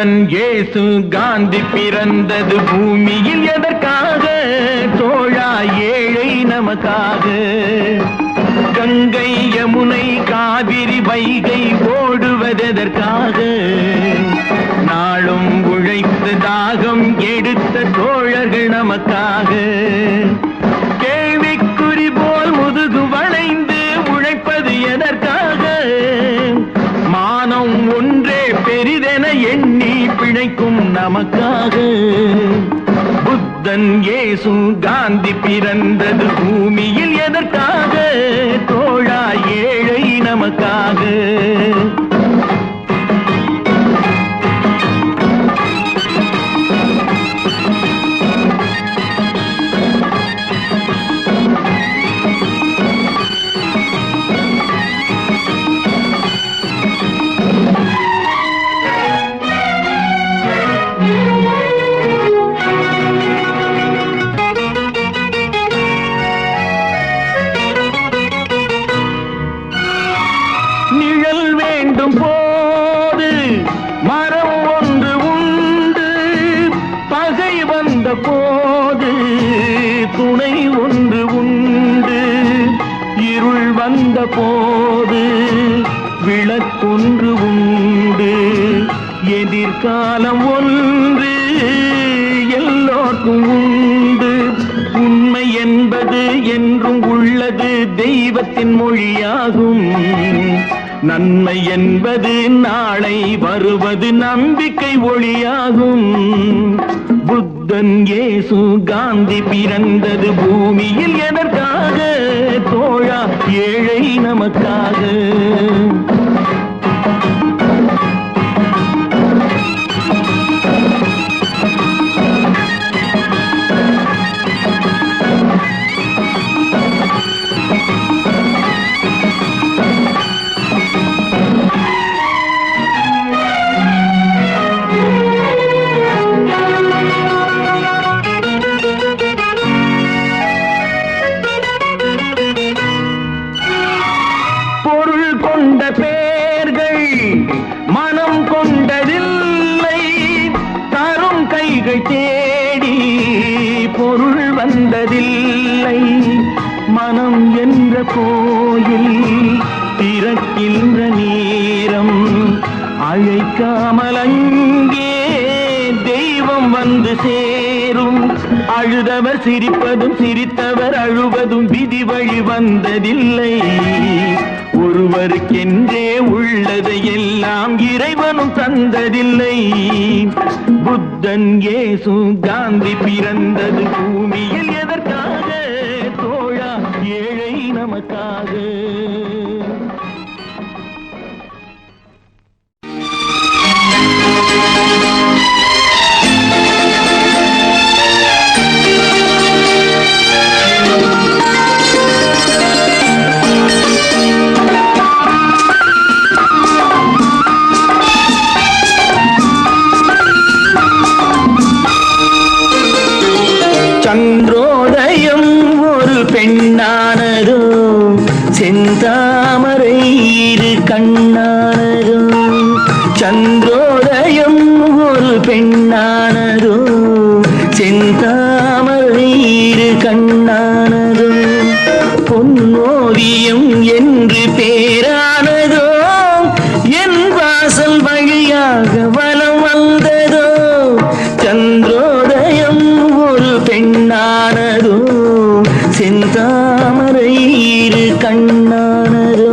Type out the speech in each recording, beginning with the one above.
புத்தன் இயேசு காந்தி பிறந்தது பூமியில் எதற்காக? தோழா ஏழை நமக்காக. கங்கை யமுனை காவிரி வைகை ஓடுவதற்காக? நாளும் உழைத்து தாகம் எடுத்த தோழர்கள் நமக்காக. கேள்விக்குறி போல் முதுகு வளைந்து உழைப்பது எதற்காக? மானம் ஒன்றே பெரிதென எண்ணி பிழைக்கும் நமக்காக. புத்தன் இயேசு காந்தி பிறந்தது பூமியில் எதற்காக? தோழா ஏழை நமக்காக. போது மரம் ஒன்று உண்டு, பகை வந்த போது துணை ஒன்று உண்டு, இருள் வந்த போது விளக்கொன்று உண்டு, எதிர்காலம் ஒன்று எல்லோருக்கும் உண்டு. உண்மை என்பது என்றும் உள்ளது, தெய்வத்தின் மொழியாகும். நன்மை என்பது நாளை வருவது, நம்பிக்கை ஒளியாகும். புத்தன் இயேசு காந்தி பிறந்தது பூமியில் எதற்காக? தோழா ஏழை நமக்காக. பொருள் கொண்ட பேர்கள் மனம் கொண்டதில்லை, தரும் கைகள் தேடி பொருள் வந்ததில்லை. மனம் என்ற கோயில் திறக்கின்ற நேரம், அழைக்காமல் அங்கே தெய்வம் வந்து சேரும். அழுதவர் சிரிப்பதும் சிரித்தவர் அழுவதும் விதி வழி வந்ததில்லை. ஒருவருக்கென்றே உள்ளதை எல்லாம் இறைவனும் தந்ததில்லை. புத்தன் இயேசு காந்தி பிறந்தது பூமியில் எதற்காக? தோழா ஏழை நமக்காக. சந்திரோதயம் ஒரு பெண்ணானதோ, செந்தாமரை இரு கண்ணானதோ. சந்திரோதயம் ஒரு பெண்ணானதோ, செந்தாமரை இரு கண்ணானதோ. பொன்னோவியம் என்று பேரானதோ, என் வாசல் வழியாக வலம் வந்ததோ. சந்திரோதயம் ஒரு பெண்ணானதோ, செந்தாமரை இரு கண்ணானதோ.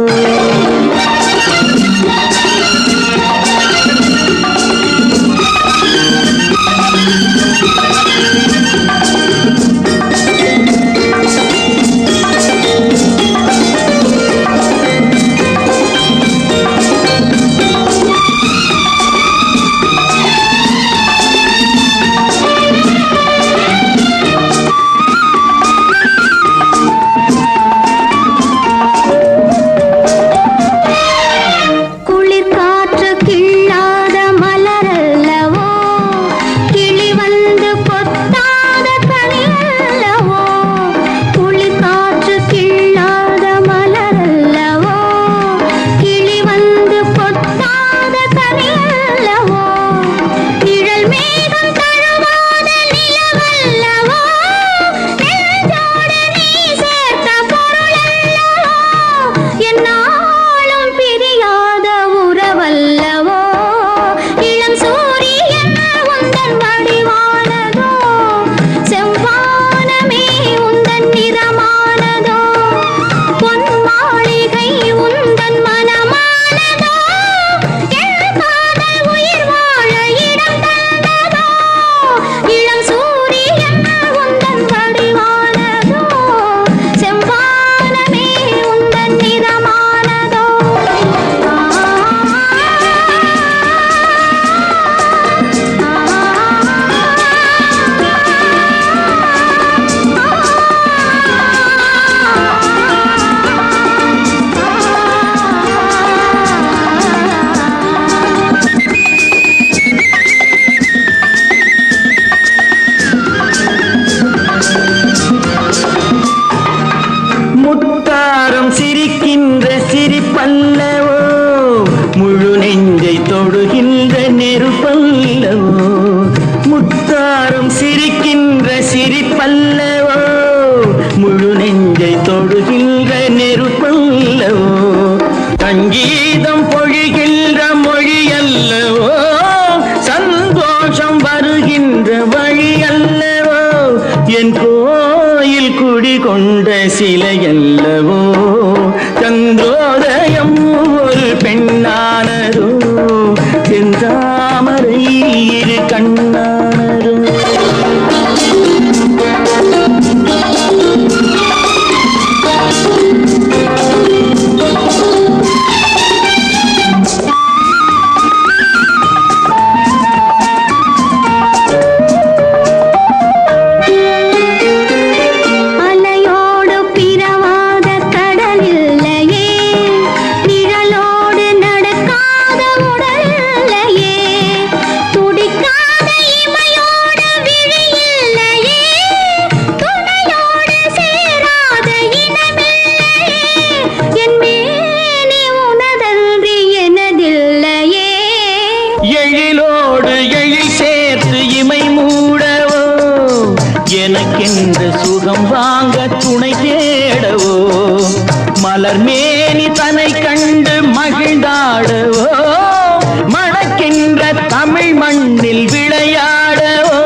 சிலையல்லவோ சந்திரோதயம் ஒரு பெண்ணானதோ செந்தாமரை இரு கண்ணானதோ எனக்கென்று சுகம் வாங்க துணை தேடவோ மலர்மேனி தன்னை கண்டு மகிழ்ந்தாடவோ மணக்கின்ற தமிழ் மண்ணில் விளையாடவோ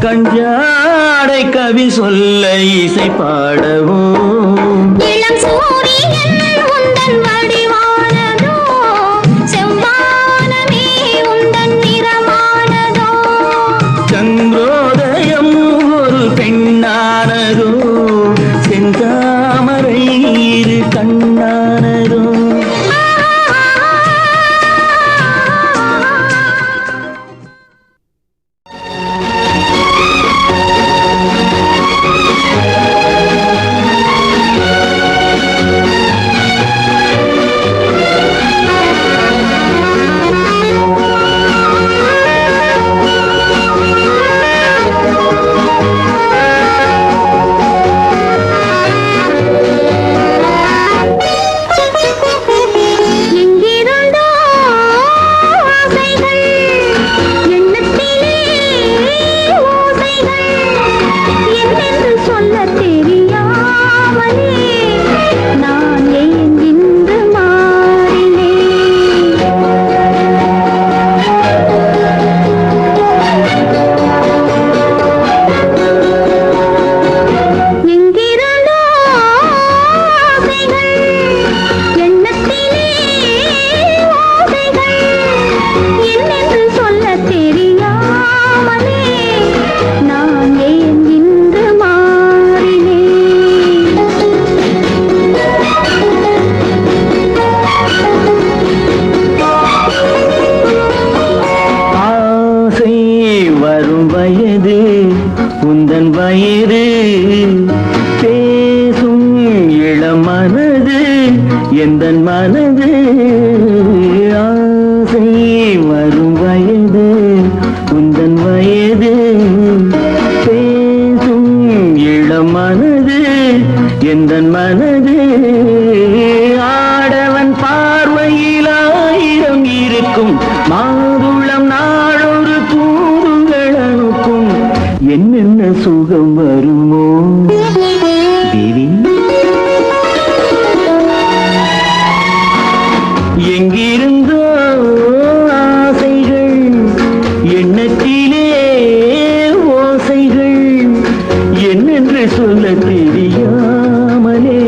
கஞ்சாடை கவி சொல்ல இசை பாடவோ இளம் சூரியன் உந்தன் வடிவானதோ செவ்வானமே உந்தன் நிறமானதோ சந்திரோதயம் ஒரு பெண்ணானதோ செந்தாமரை இரு கண்ணானதோ உந்தன் வயிறு பேசும் இளமனது எந்தன் மனது ஆசை வரும் வயது உந்தன் வயது பேசும் இளமனது எந்தன் மனது ஆடவன் பார்வையில் ஆயிரம் இருக்கும் மாதுளம் நாளொரு தூதுகள் அனுப்பும் என்னென்ன சுகம் வருமோ தேவி எங்கிருந்தோ ஆசைகள் எண்ணத்திலே ஓசைகள் என்னென்று சொல்ல தெரியாமலே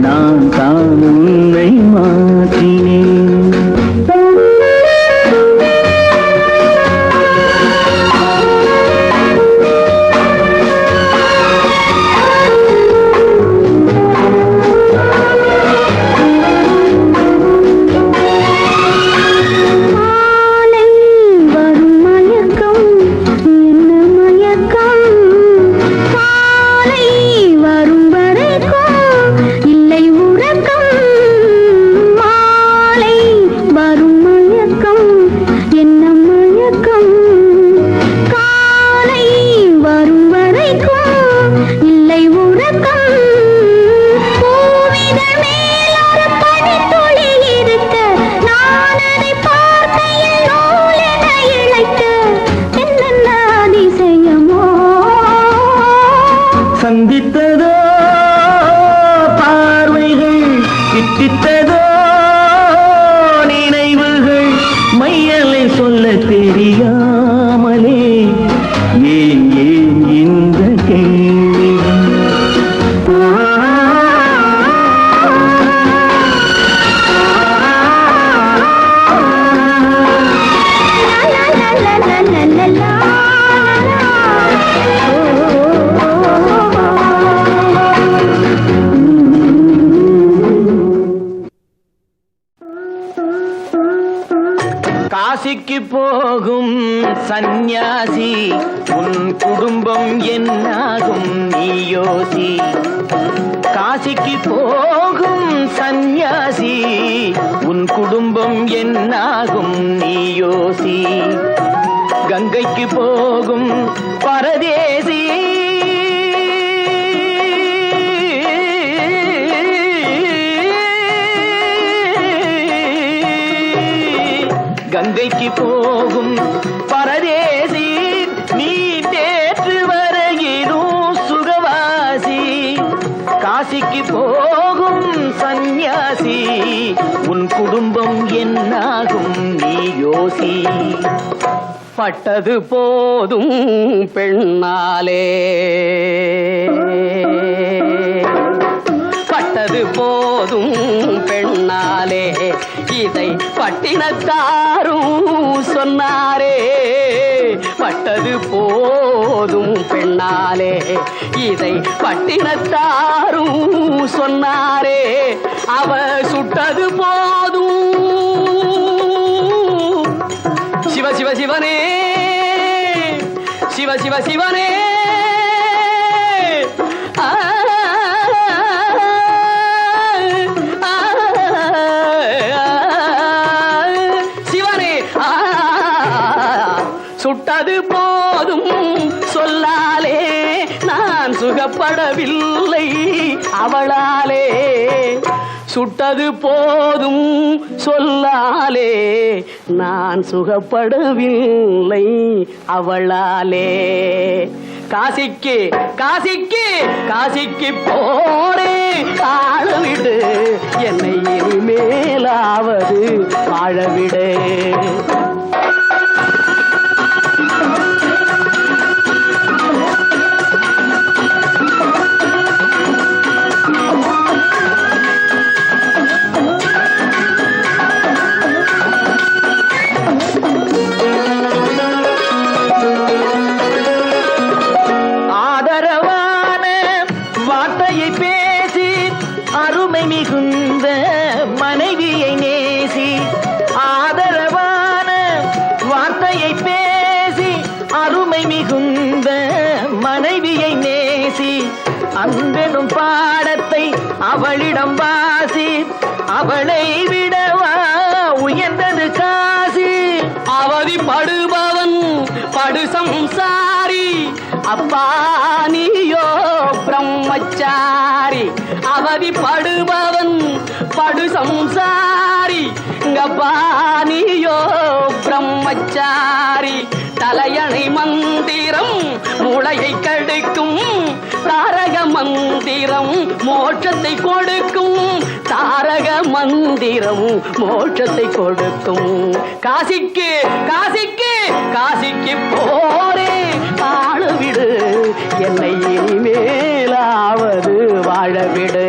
நான் தான் உன்னை மாற்றினேன் சந்தித்ததோ பார்வைகள் கிட்டித்ததோ நினைவுகள் மையலை சொல்ல தெரியாமலே ஏன் ஏன் இந்த கேள்வி காசிக்கு போகும் சந்நியாசி உன் குடும்பம் என்னாகும் நீ யோசி. காசிக்கு போகும் சந்நியாசி உன் குடும்பம் என்னாகும் நீ யோசி. கங்கைக்கு போகும் பரதேசி கங்கைக்கு போகும் பரதேசி நீ நேற்று வரையிலும் சுகவாசி. காசிக்கு போகும் சந்நியாசி உன் குடும்பம் என்னாகும் நீ யோசி. பட்டது போதும் பெண்ணாலே, பட்டது போதும் பெண்ணாலே, இதை பட்டினத்தாரும் சொன்னாரே. பட்டது போதும் பெண்ணாலே, இதை பட்டினத்தாரும் சொன்னாரே. அவ சுட்டது போதும் சிவ சிவ சிவனே, சிவ சிவ சிவனே. சிவனே சுட்டது போதும் சொல்லாலே, நான் சுகப்படவில்லை அவளாலே. சுட்டது போதும் சொல்லாலே, நான் சுகப்படவில்லை அவளாலே. காசிக்கு காசிக்கு காசிக்கு போரே ஆளவிடு, என்னை இனிமேலாவது வாழவிடு. மிகுந்த மனைவியை நேசி. ஆதரவான வார்த்தையை பேசி அருமை மிகுந்த மனைவியை நேசி. அன்பெனும் பாடத்தை அவளிடம் வாசி, அவளை விடவா உயர்ந்தது காசி. அவதிப்படுபவன் படு சம்சாரி, அப்பா நீயோ பிரம்மச்சாரி. அவதிப்படுபவன் படு சம்சாரி, அப்பா நீயோ பிரம்மச்சாரி. தலையணை மந்திரம் மூளையை கடுக்கும், தாரக மந்திரம் மோட்சத்தை கொடுக்கும். தாரக மந்திரம் மோட்சத்தை கொடுக்கும். காசிக்கு காசிக்கு காசிக்கு போரே ஆளவிடு, என்னை இனிமேலாவது வாழவிடு.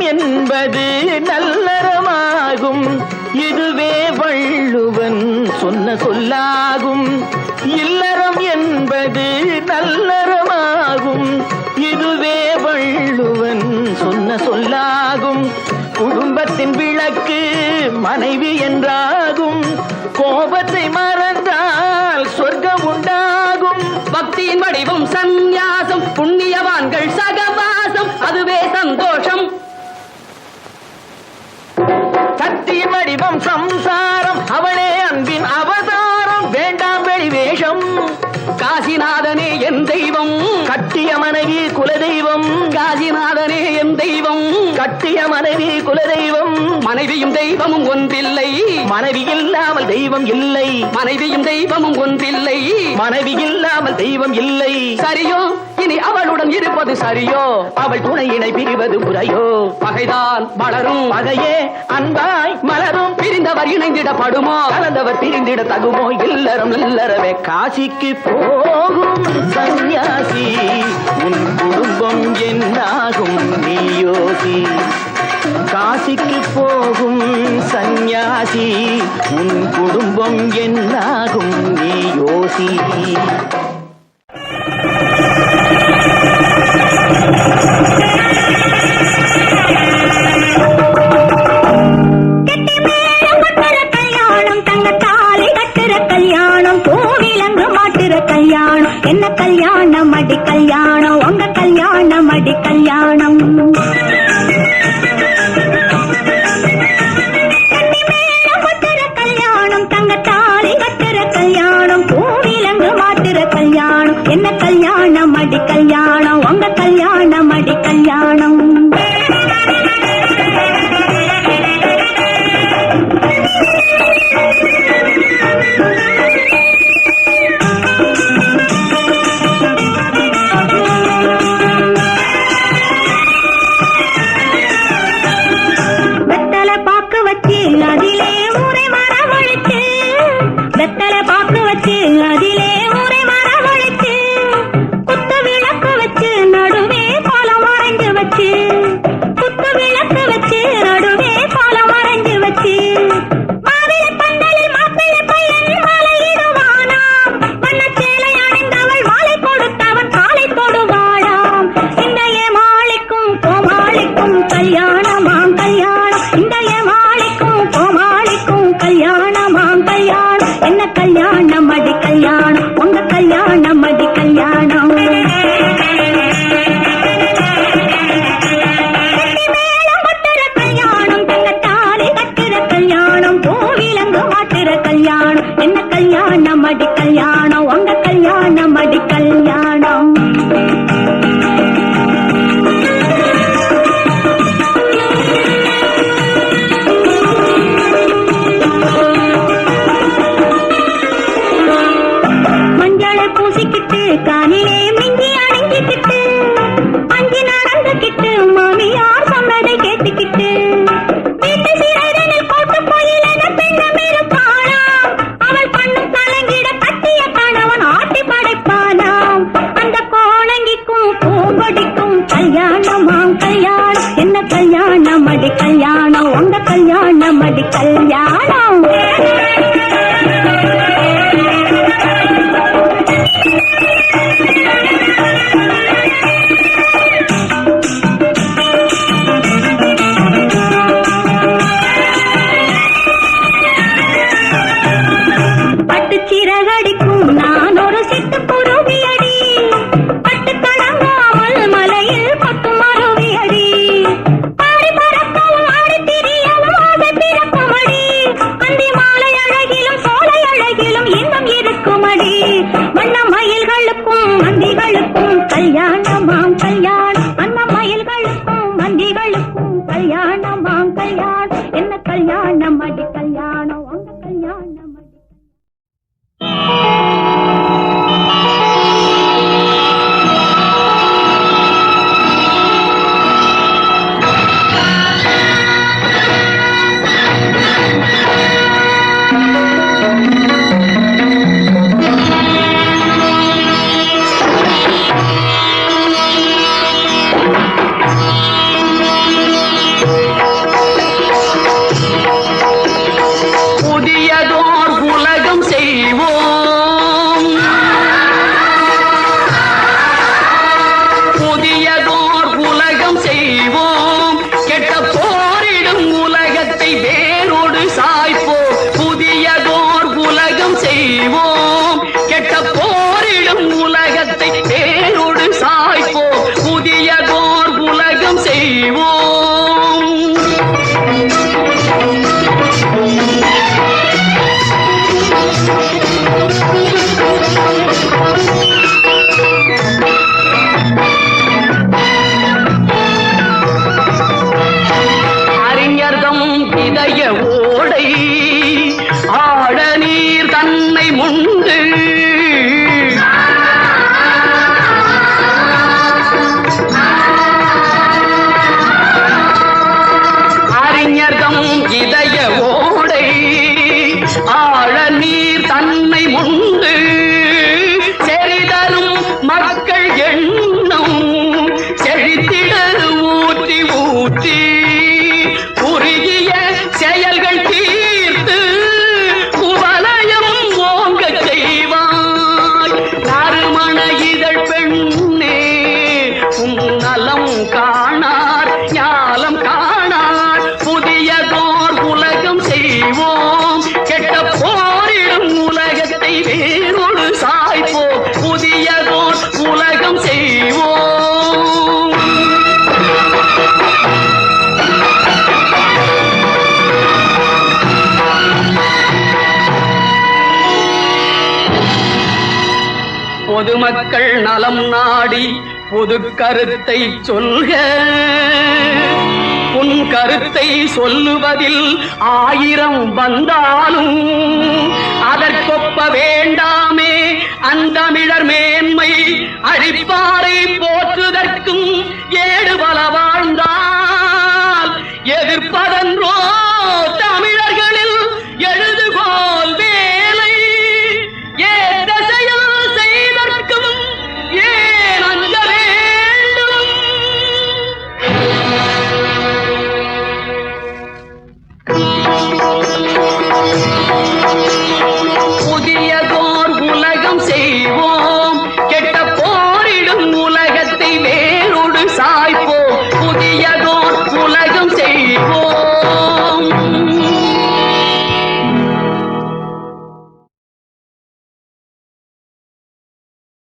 என்பது நல்லறமாகும், இதுவே வள்ளுவன் சொன்ன சொல்லாகும். இல்லறம் என்பது நல்லறமாகும், இதுவே வள்ளுவன் சொன்ன சொல்லாகும். குடும்பத்தின் விளக்கு மனைவி என்றாகும், கோபத்தை மறந்தால் சொர்க்கம் உண்டாகும். பக்தியின் வடிவம் சந்நியாசம், புண்ணியவான்கள் சகவாசம், அதுவே சந்தோஷம். சக்தியின் வடிவம் சம்சாரம், அவளே அன்பின் அவதாரம், வேண்டாம் வெளிவேஷம். காசிநாதனே என் தெய்வம், கட்டிய மனைவி குலதெய்வம். காசிநாதனே என் தெய்வம், கட்டிய மனைவி குலதெய்வம். மனைவியும் தெய்வமும் ஒன்றில்லை, மனைவி இல்லாமல் தெய்வம் இல்லை. மனைவியும் தெய்வமும் ஒன்றில்லை, மனைவி இல்லாமல் தெய்வம் இல்லை. சரியோ இனி அவளுடன் இருப்பது சரியோ, அவள் துணையினை பிரிவது முறையோ. பகைதான் வளரும், பகையே அன்பாய் மலரும். பிரிந்தவர் இணைந்திடப்படுமோ, கலந்தவர் பிரிந்திட தகுமோ. இல்லறம் இல்லறவே காசிக்கு போகும் சந்நியாசி உன் குடும்பம் என்னாகும் நீ யோசி காசிக்கு போகும் சந்நியாசி உன் குடும்பம் என்னாகும் நீ யோசி என்ன கல்யாணம் அடி கல்யாணம் உங்க கல்யாணம் அடி கல்யாணம் கல்யாணம் தங்கத்தாலி கட்டுற கல்யாணம் பூவிலங்கு மாட்டுற கல்யாணம் என்ன கல்யாணம் அடி கல்யாணம் உங்க கல்யாணம் அடி கல்யாணம் கல்யாணம் இந்த ஏமாளிக்கும் கோமாளிக்கும் கல்யாணம் பொதுமக்கள் நலம் நாடி பொது கருத்தை சொல்க. உன் கருத்தை சொல்லுவதில் 1000 வந்தாலும் அதற்கொப்ப வேண்டாமே அந்தமிழர் மேன்மை. அழிப்பாரை போற்றுதற்கும் ஏடு பல வாழ்ந்தால் எதிர்ப்பதன்